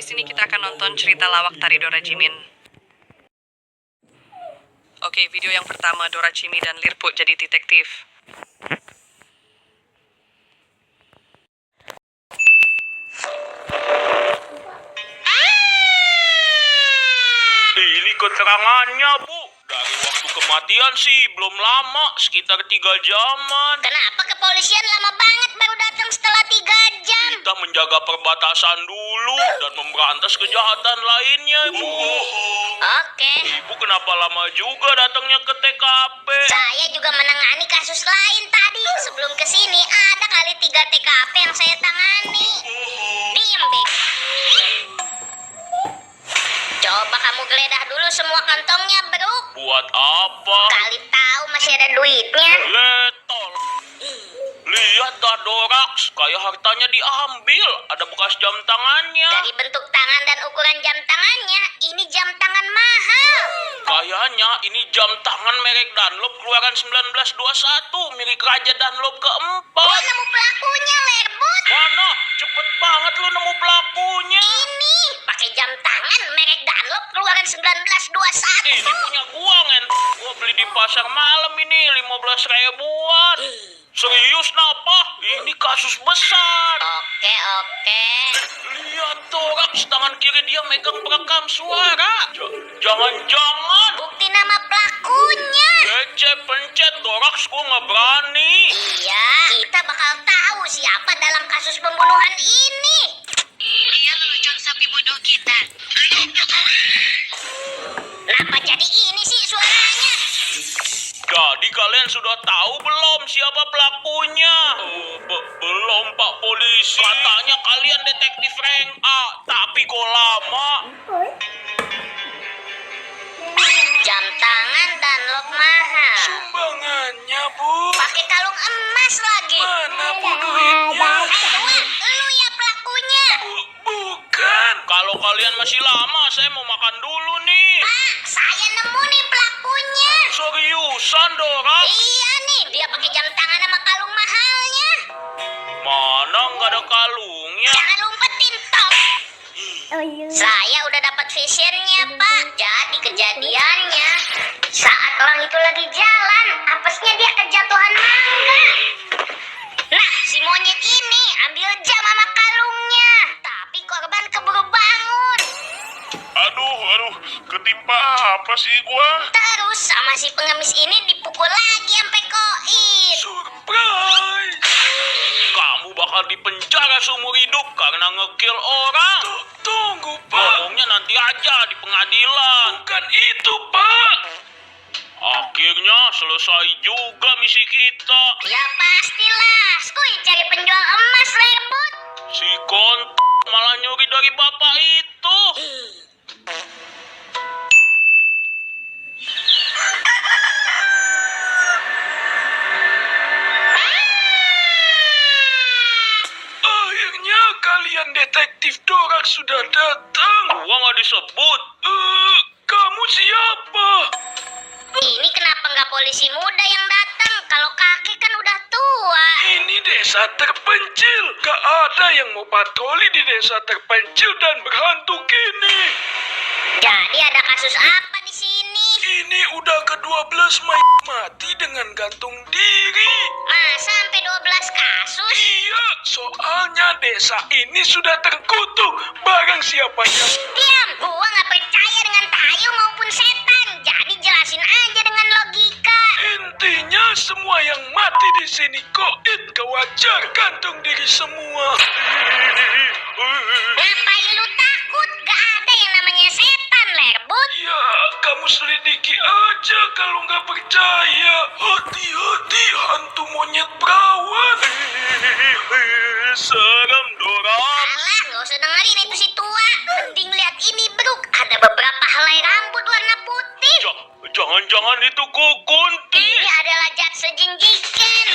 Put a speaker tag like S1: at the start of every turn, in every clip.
S1: Abis ini kita akan nonton cerita lawak tari Dora Jimin. Oke, video yang pertama Dora Jimmy dan Lirput jadi detektif.
S2: Ini keterangannya, Bu. Dari waktu kematian sih belum lama, sekitar 3 jaman.
S3: Kenapa kepolisian lama banget baru datang setelah 3 jam?
S2: Kita menjaga perbatasan dulu dan memberantas kejahatan lainnya, Ibu.
S3: Oke.
S2: Ibu kenapa lama juga datangnya ke TKP?
S3: Saya juga menangani kasus lain tadi. Sebelum kesini ada kali 3 TKP yang saya tangani. Diem, Bek. Coba kamu geledah dulu semua kantongnya, bro.
S2: Buat apa?
S3: Kali tahu masih ada duitnya.
S2: Letol. Lihat dah Dorax, kayak hartanya diambil. Ada bekas jam tangannya.
S3: Dari bentuk tangan dan ukuran jam tangannya, ini jam tangan mahal.
S2: Kayaknya ini jam tangan merek Dunlop keluaran 1921, milik Raja Dunlop keempat.
S3: Gua nemu pelakunya, Lerbut.
S2: Mana? Cepet banget lu nemu pelakunya.
S3: Ini pakai jam tangan merek Dunlop keluaran 1921.
S2: Ini punya gua, Ngen. Gua beli di pasar malam ini 15 ribuan. Serius, napa? Ini kasus besar.
S3: Oke.
S2: Lihat Dorax, tangan kiri dia megang perekam suara. Jangan-jangan.
S3: Bukti nama pelakunya.
S2: Kece pencet Dorax, gua nggak berani.
S3: Iya, kita bakal tahu siapa dalam kasus pembunuhan ini.
S4: Dia lelucon sapi bodoh kita.
S3: Kenapa jadi ini sih suaranya?
S2: Jadi kalian sudah tahu belum siapa pelakunya? Belum, Pak Polisi. Katanya kalian detektif rank A, tapi kok lama?
S3: Jam tangan Dunlop mahal.
S2: Sumbangannya, Bu.
S3: Pakai kalung emas lagi.
S2: Mana Bu duitnya?
S3: Tuan, lu ya pelakunya.
S2: Bukan. Kalau kalian masih lama, saya mau makan dulu nih.
S3: Pak, saya nemu nih pelakunya.
S2: Seriusan, Dora?
S3: Iya nih, dia pakai jam tangan sama kalung mahalnya.
S2: Mana nggak ada kalungnya?
S3: Jangan lumpetin, toh. Saya udah dapat visionnya, Pak. Jadi kejadiannya saat orang itu lagi jalan, apesnya dia kejatuhan mangga. Nah, si monyet ini ambil jam sama kalungnya, tapi korban keburu bangun.
S2: Aduh, ketimpa apa sih gua?
S3: Terus sama si pengemis ini dipukul lagi sampai koit.
S2: Surprise! Kamu bakal dipenjara seumur hidup karena ngekill orang. Tunggu, Pak. Ngomongnya nanti aja di pengadilan. Bukan itu, Pak. Akhirnya selesai juga misi kita.
S3: Ya pastilah, Skuy cari penjual emas, Lerbut.
S2: Si malah nyuri dari bapak itu. Akhirnya kalian detektif Dorax sudah datang. Gua nggak disebut. Kamu siapa?
S3: Ini kenapa nggak polisi muda yang datang? Kalau kakek kan udah tua.
S2: Ini desa terpencil. Gak ada yang mau patroli di desa terpencil dan berhantu gini.
S3: Jadi ada kasus apa di sini?
S2: Ini udah ke-12 mati dengan gantung diri.
S3: Masa sampai 12 kasus?
S2: Iya, soalnya desa ini sudah terkutuk. Barang siapa yang...
S3: Diam, gua nggak percaya dengan tayu maupun setan. Jadi jelasin aja dengan logika.
S2: Intinya semua yang mati di sini koit kewajar gantung diri semua.
S3: Ngapain lu takut? Gak ada yang namanya setan, Lerbut.
S2: Ya, kamu selidiki aja kalau nggak percaya. Hati-hati hantu monyet perawan. Serem, Dora.
S3: Alah, nggak usah dengerin itu si tua. Mending lihat ini, bro. Ada beberapa helai rambut warna putih.
S2: Jangan-jangan itu Kunti.
S3: Ini adalah zat sejinjikan.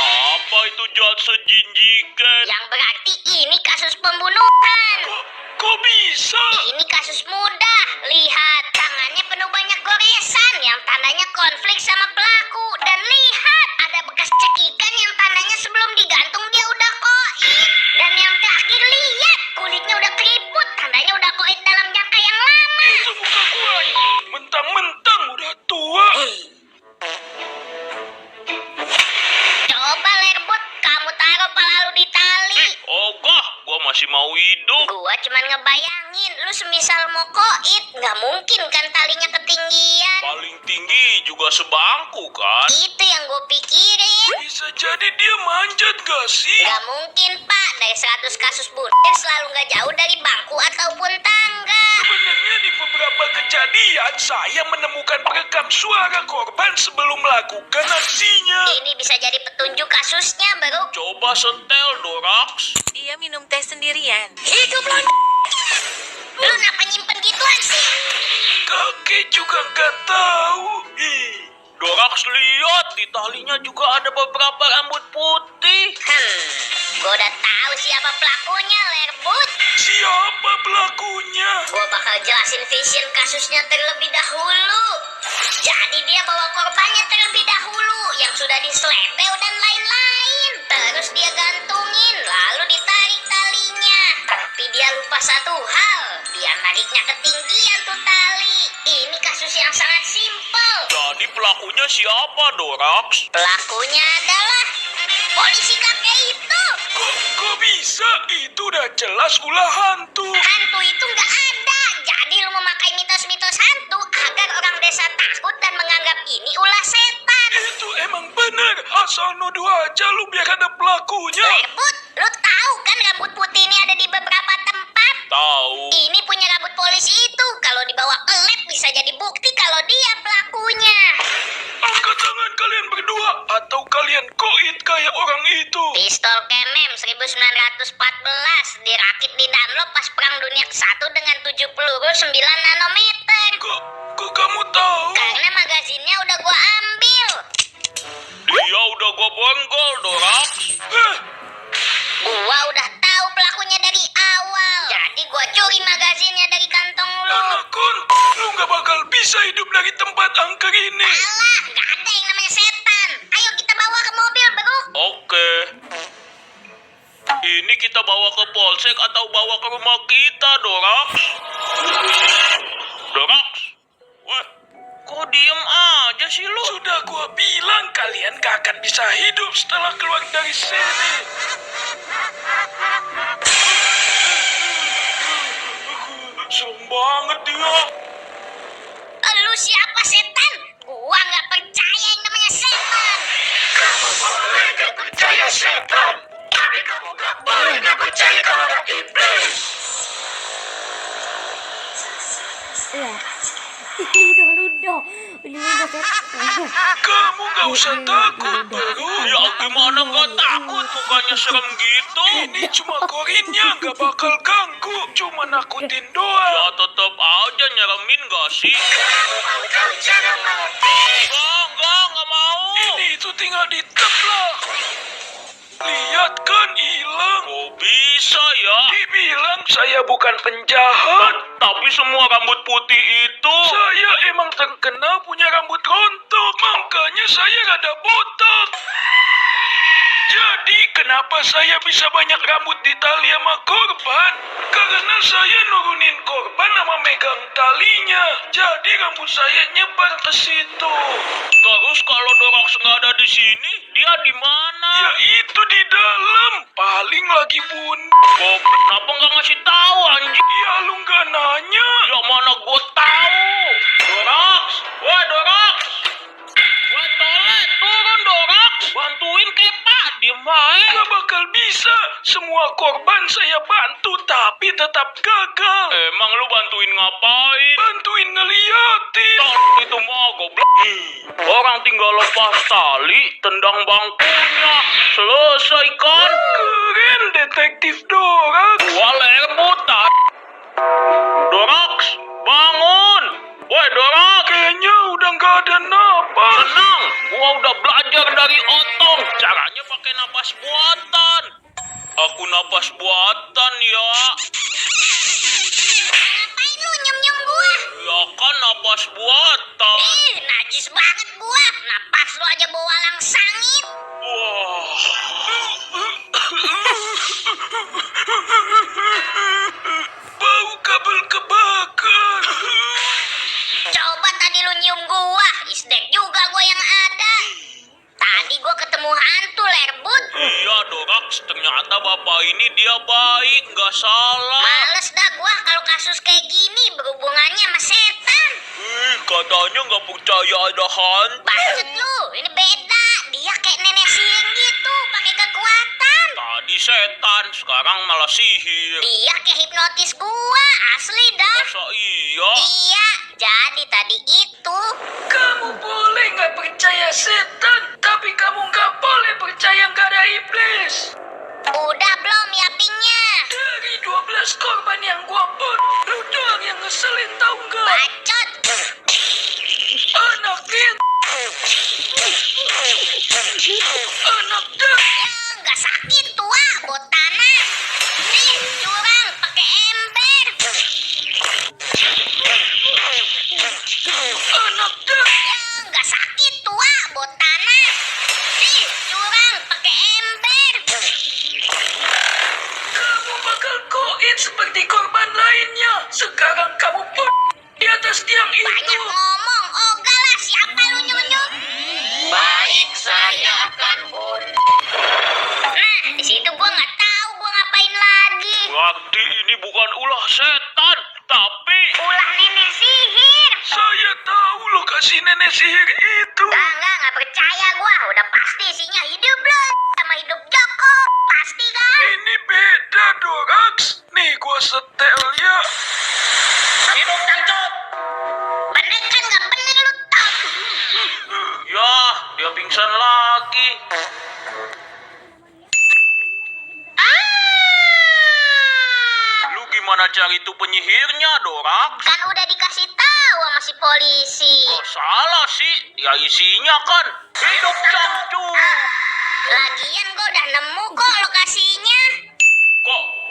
S2: Apa itu jahat sejinjikan?
S3: Yang berarti ini kasus pembunuhan.
S2: Kok bisa?
S3: Ini kasus mudah. Lihat, tangannya penuh banyak goresan yang tandanya konflik sama pelaku. Dan lihat, ada bekas cekikan yang tandanya sebelum diganti
S2: mau hidup.
S3: Gua cuman ngebayangin, lu semisal mau koit, nggak mungkin kan talinya ketinggian.
S2: Paling tinggi juga sebangku kan.
S3: Itu yang gue pikirin.
S2: Bisa jadi dia manjat gak sih?
S3: Nggak mungkin, Pak. Dari 100 kasus bunuh selalu nggak jauh dari bangku ataupun tangga.
S2: Sebenarnya di beberapa kejadian saya menemukan perekam suara korban sebelum melakukan aksinya.
S3: Ini bisa jadi petunjuk kasusnya, Bro.
S2: Coba setel, Dorax.
S1: Dia minum teh sendirian.
S3: Hidup lo. Lu kenapa nyimpen gituan sih?
S2: Kakek juga gak tahu. Dorax lihat di talinya juga ada beberapa rambut putih.
S3: Gue udah tahu siapa pelakunya, Lerbut.
S2: Siapa pelakunya?
S3: Gue bakal jelasin Vision kasusnya terlebih dahulu. Jadi dia bawa korbannya terlebih dahulu, yang sudah diselebeu dan lain-lain. Terus dia gantungin, lalu ditarik talinya. Tapi dia lupa satu hal, dia nariknya ketinggian tuh tali. Ini kasus yang sangat simpel.
S2: Jadi pelakunya siapa, Dorax?
S3: Pelakunya adalah polisi kakek itu.
S2: Kok bisa? Itu udah jelas ulah hantu.
S3: Hantu itu nggak ada. Jadi lu memakai mitos-mitos hantu agar orang desa takut dan menganggap ini ulah setan.
S2: Itu emang bener. Asal nuduh aja lu biar ada pelakunya.
S3: Lerbut, lu tahu kan rambut putih ini ada di beberapa tempat?
S2: Tahu.
S3: Ini punya rambut polisi itu. Kalau dibawa ke lab bisa jadi bukti kalau dia pelakunya.
S2: Angkat tangan kalian berdua atau kalian koit kayak orang itu.
S3: Pistol Kenem 1914 dirakit di Dunlop pas Perang Dunia ke-1 dengan 7 peluru 9 nanometer.
S2: Kok kamu tahu?
S3: Karena magazinnya udah gua ambil.
S2: Dia udah gua bonggol, Dorax.
S3: Gua udah tahu pelakunya dari awal. Jadi gua curi magazinnya dari kantong lu.
S2: Anakun, lu gak bakal bisa hidup dari tempat angker ini.
S3: Alah, nggak ada yang namanya setan. Ayo kita bawa ke mobil, Bro.
S2: Oke. Ini kita bawa ke polsek atau bawa ke rumah kita, Dorax? Dorax? Wah, kok diem aja sih lu? Sudah gua bilang kalian gak akan bisa hidup setelah keluar dari sini. Serem banget dia.
S3: Lu siapa, setan? Gua nggak percaya yang namanya setan.
S2: Kamu boleh gak percaya setan, tapi kamu gak boleh gak percaya kepada iblis.
S5: Ludah
S2: Kamu gak usah takut, Baru. Ya gimana gak takut, mukanya serem gitu. Ini cuma korinnya, gak bakal ganggu. Cuma nakutin doang. Ya tetep aja nyeremin gak sih? Kamu mau tahu cara mati? Enggak mau. Ini itu tinggal diteplak. Lihat kan hilang. Kok bisa ya? Dibilang saya bukan penjahat. Tapi semua rambut putih itu. Saya emang terkenal punya rambut rontok. Makanya saya rada botak. Jadi kenapa saya bisa banyak rambut di tali sama korban? Karena saya nurunin korban sama megang talinya. Jadi rambut saya nyebar ke situ. Terus kalau Dorax nggak ada di sini, dia di mana? Ya itu di dalam. Paling lagi Kok kenapa nggak ngasih tahu anjing? Ya lu nggak nanya. Ya mana gue tahu. Dorax, wah Dorax. Wah Tolet, turun Dorax. Bantuin Kepa, diem aja. Gak bakal bisa. Semua korban saya bantu, tapi tetap gagal. Emang lu bantuin ngapain? Bantuin ngeliatin. Itu mah goblok. Orang tinggal lepas tali, tendang bangkunya. Selesai kan? Keren detektif Dorax. Gua lerbut tak. Dorax, bangun. Woi Dorax. Kayaknya udah nggak ada napas. Tenang, gua udah belajar dari Otong. Caranya pakai napas buatan. Aku napas buatan ya.
S3: Ngapain lu nyem-nyem gua?
S2: Ya kan napas buatan.
S3: Najis banget gua. Napas lu aja bawa walang sangit.
S2: Wah. Bau kabel kebakar.
S3: Coba tadi lu nyium gua. Isdek juga gua yang ada. Tadi gua ketemu hantu, Lerbut.
S2: Iya Dorax, ternyata bapak ini dia baik, nggak salah. Katanya nggak percaya ada hantu.
S3: Bacot lu, ini beda. Dia kayak nenek sihir gitu, pakai kekuatan.
S2: Tadi setan, sekarang malah sihir.
S3: Dia kayak hipnotis gua, asli dah.
S2: Masa iya?
S3: Iya, jadi tadi itu.
S6: Kamu boleh nggak percaya setan, tapi kamu nggak boleh percaya nggak ada iblis.
S3: Udah belum yappingnya?
S6: Dari 12 korban yang gua bunuh, lu doang yang ngeselin tau nggak?
S3: Bacot.
S6: Anak dah.
S3: Ya, nggak sakit tua, botana. Nih, curang pakai ember.
S6: Anak dah.
S3: Ya, nggak sakit tua, botana. Nih, curang pakai ember.
S6: Kamu bakal koin seperti korban lainnya. Sekarang kamu pun di atas tiang
S3: Banyak
S6: itu.
S3: ngomong, ogah lah, siapa lu nyunyuk?
S2: Baik, saya akan
S3: Nah, di situ gua nggak tahu gua ngapain lagi.
S2: Berarti ini bukan ulah setan, tapi
S3: Ulah nenek sihir.
S6: Saya tahu lokasi nenek sihir itu.
S3: Nggak percaya gua. Udah pasti isinya hidup lo sama hidup Joko. Pasti kan?
S6: Ini beda, Dorax. Nih gua setel ya.
S2: hidup cangcut.
S3: Bener kan nggak bener lu tau?
S2: Ya, dia pingsan lagi. Lu gimana cari tuh penyihirnya, Dorax?
S3: Kan udah dikasih tahu sama si polisi.
S2: Oh, salah sih. Ya isinya kan hidup cangcut.
S3: Lagian gua udah nemu kok lokasinya.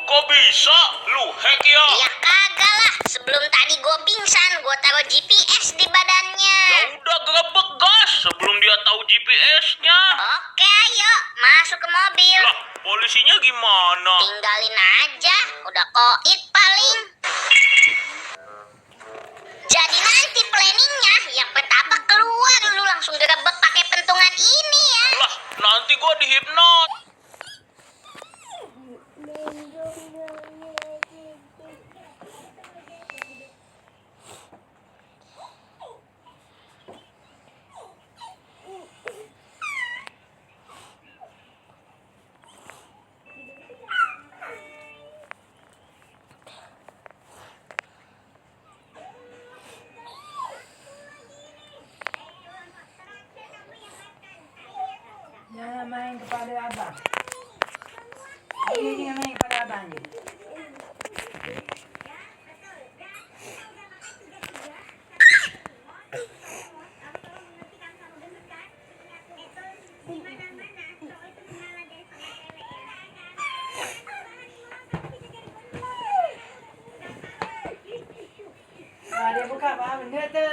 S2: Kok bisa? Lu hack ya?
S3: Ya kagak lah. Sebelum tadi gua pingsan, gua taruh GPS di badannya.
S2: Ya udah gerebek gas sebelum dia tahu GPS-nya.
S3: Oke, ayo masuk ke mobil.
S2: Lah, polisinya gimana?
S3: Tinggalin aja, udah koit paling. Jadi nanti planningnya yang pertama keluar lu langsung gerebek pakai pentungan ini ya.
S2: Lah, nanti gua dihipnot.
S7: Jangan main kepada abang. Ini jangan main kepada abang. Dia buka apa benda tu?